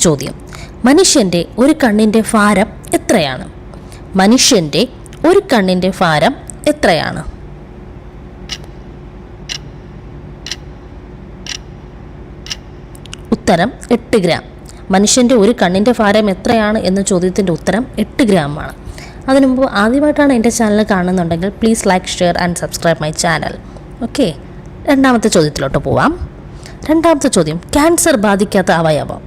ചോദ്യം, മനുഷ്യൻ്റെ ഒരു കണ്ണിൻ്റെ ഭാരം എത്രയാണ്? മനുഷ്യൻ്റെ ഒരു കണ്ണിൻ്റെ ഭാരം എത്രയാണ്? ഉത്തരം 8 ഗ്രാം. മനുഷ്യൻ്റെ ഒരു കണ്ണിൻ്റെ ഭാരം എത്രയാണ് എന്ന ചോദ്യത്തിൻ്റെ ഉത്തരം 8 ഗ്രാമാണ്. അതിനു മുമ്പ് ആദ്യമായിട്ടാണ് എൻ്റെ ചാനൽ കാണുന്നുണ്ടെങ്കിൽ please like, share and subscribe my channel. Okay, രണ്ടാമത്തെ ചോദ്യത്തിലോട്ട് പോവാം. രണ്ടാമത്തെ ചോദ്യം, ക്യാൻസർ ബാധിക്കാത്ത അവയവം.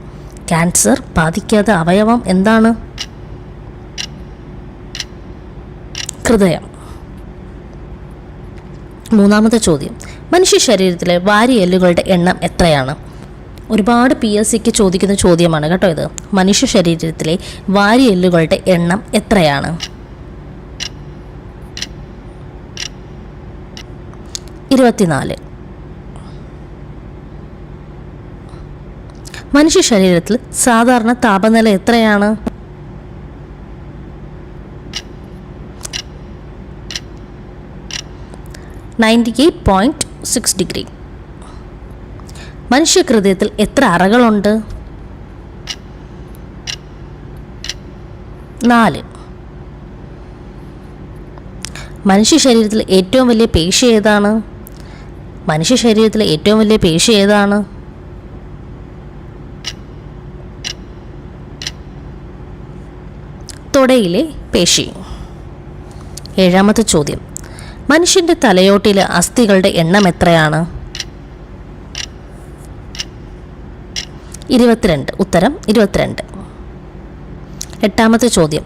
ക്യാൻസർ ബാധിക്കാത്ത അവയവം എന്താണ്? ഹൃദയം. മൂന്നാമത്തെ ചോദ്യം, മനുഷ്യ ശരീരത്തിലെ വാരിയെല്ലുകളുടെ എണ്ണം എത്രയാണ്? ഒരുപാട് PSCക്ക് ചോദിക്കുന്ന ചോദ്യമാണ് കേട്ടോ ഇത്. മനുഷ്യ ശരീരത്തിലെ വാരിയെല്ലുകളുടെ എണ്ണം എത്രയാണ്? 24. മനുഷ്യ ശരീരത്തിൽ സാധാരണ താപനില എത്രയാണ്? 98.6 ഡിഗ്രി. മനുഷ്യ ഹൃദയത്തിൽ എത്ര അറകളുണ്ട്? 4. മനുഷ്യ ശരീരത്തിൽ ഏറ്റവും വലിയ പേശി ഏതാണ്? മനുഷ്യ ശരീരത്തിലെ ഏറ്റവും വലിയ പേശി ഏതാണ്? തൊടയിലെ പേശി. ഏഴാമത്തെ ചോദ്യം, മനുഷ്യൻ്റെ തലയോട്ടിലെ അസ്ഥികളുടെ എണ്ണം എത്രയാണ്? 22. ഉത്തരം 22. എട്ടാമത്തെ ചോദ്യം,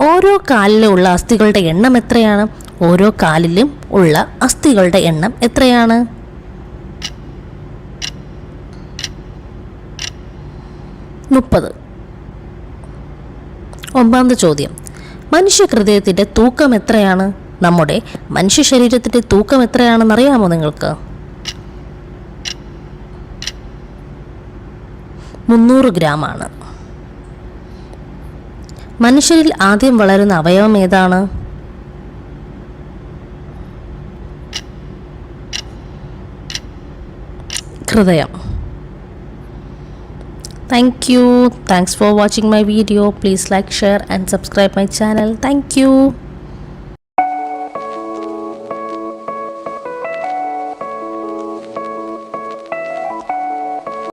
ഓരോ കാലിലും ഉള്ള അസ്ഥികളുടെ എണ്ണം എത്രയാണ്? ഓരോ കാലിലും ഉള്ള അസ്ഥികളുടെ എണ്ണം എത്രയാണ്? 30. ഒമ്പതാമത്തെ ചോദ്യം, മനുഷ്യ ഹൃദയത്തിൻ്റെ തൂക്കം എത്രയാണ്? നമ്മുടെ മനുഷ്യ ശരീരത്തിൻ്റെ തൂക്കം എത്രയാണെന്ന് അറിയാമോ നിങ്ങൾക്ക്? 300 ഗ്രാമാണ്. മനുഷ്യരിൽ ആദ്യം വളരുന്ന അവയവം ഏതാണ്? ഹൃദയം. Thank you. Thanks for watching my video. Please like, share and subscribe my channel. Thank you.